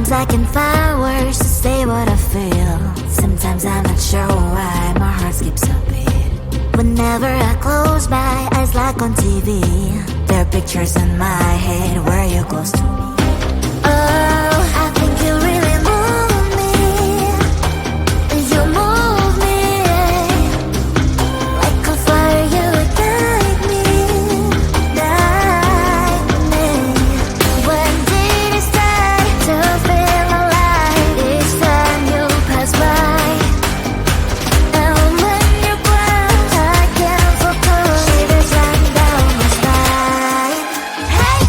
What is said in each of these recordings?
Sometimes I can find words to say what I feel. Sometimes I'm not sure why my heart skips a beat. Whenever I close my eyes like on TV, there are pictures in my head where you're close to me. Oh, I think you really move me. You move me like a fire, you would guide me, guide me. When did it start to feel alive? Each time you pass by, and when you're gone, I can't focus. Shivers run down my spine. Hey,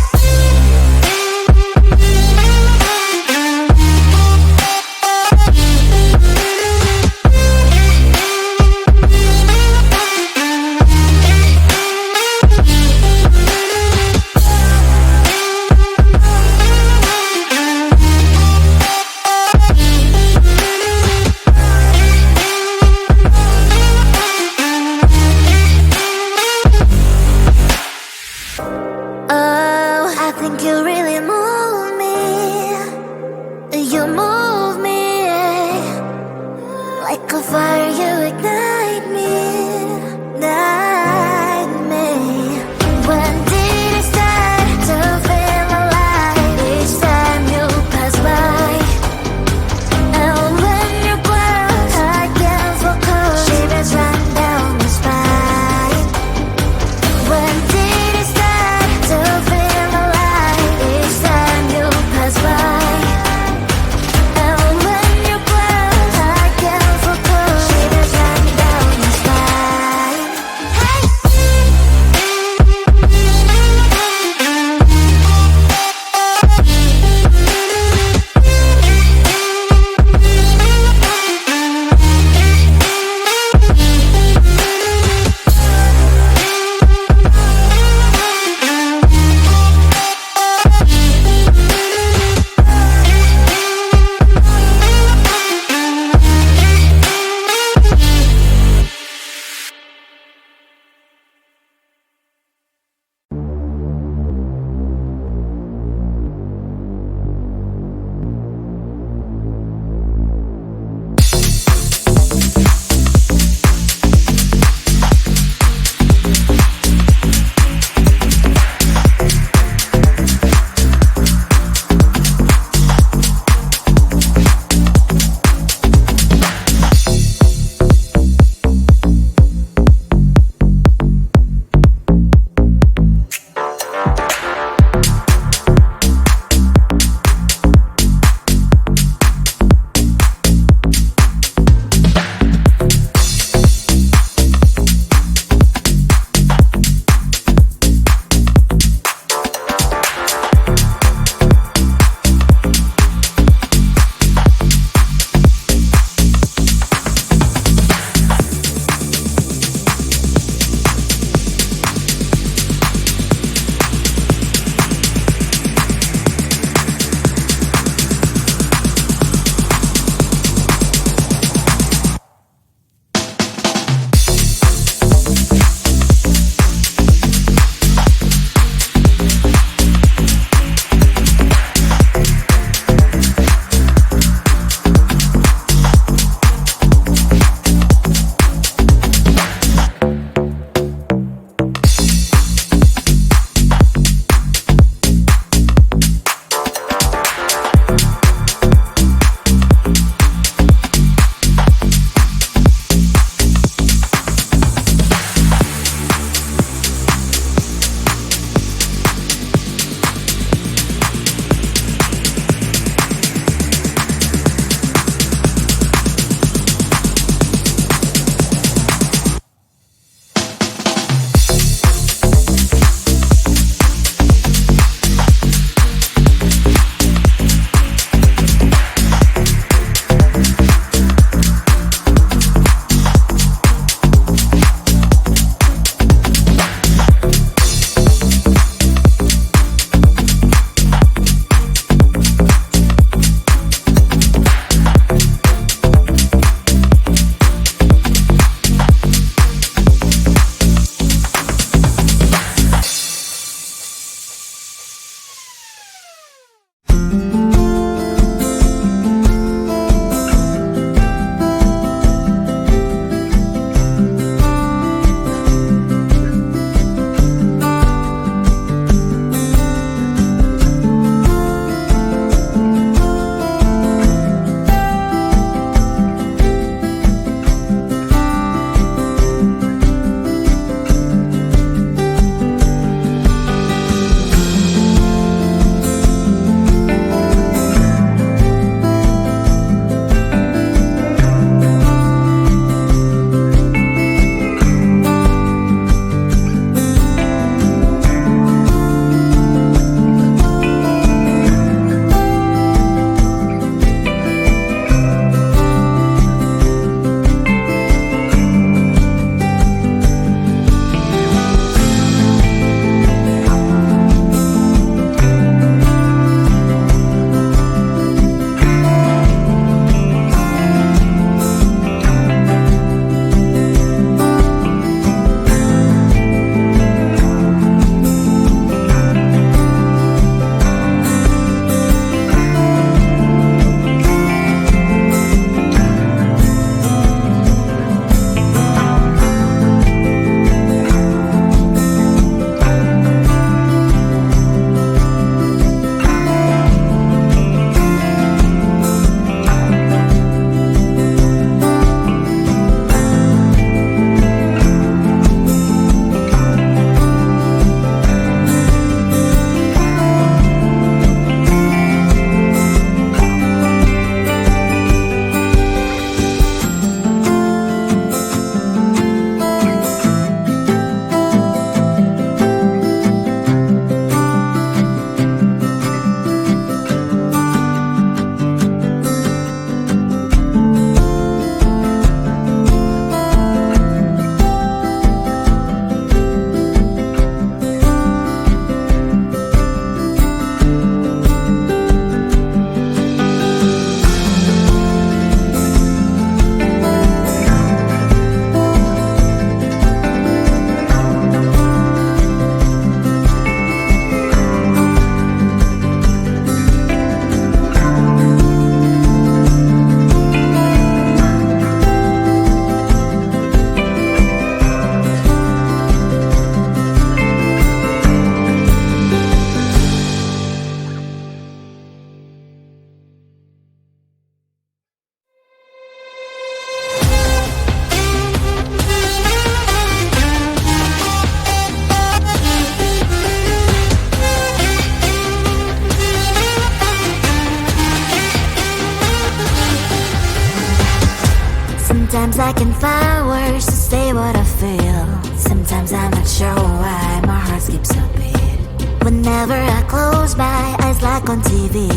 Sometimes I can find words to say what I feel. Sometimes I'm not sure why my heart skips a beat. Whenever I close my eyes like on TV,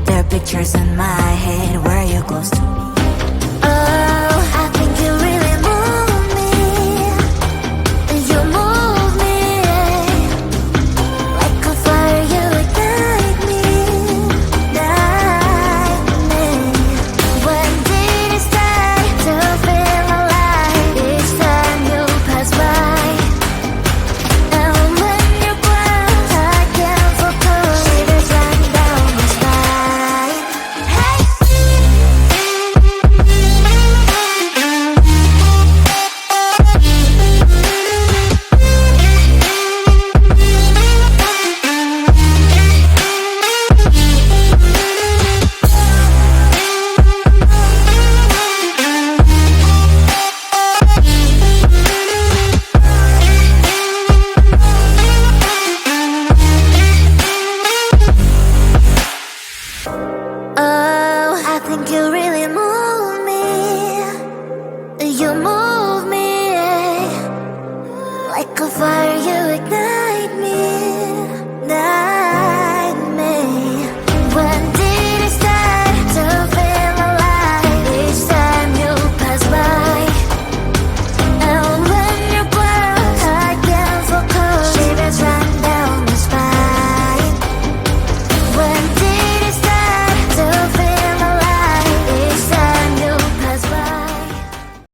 there are pictures in my head where you're close to me. Oh, I think you really move me. You move me like a fire, you ignite me, ignite me. When did it start to feel alive? Each time you pass by, and when you glance, I can't focus. Shivers run down my spine. Hey. Oh, I think you really move me. You move me like a fire, you ignite.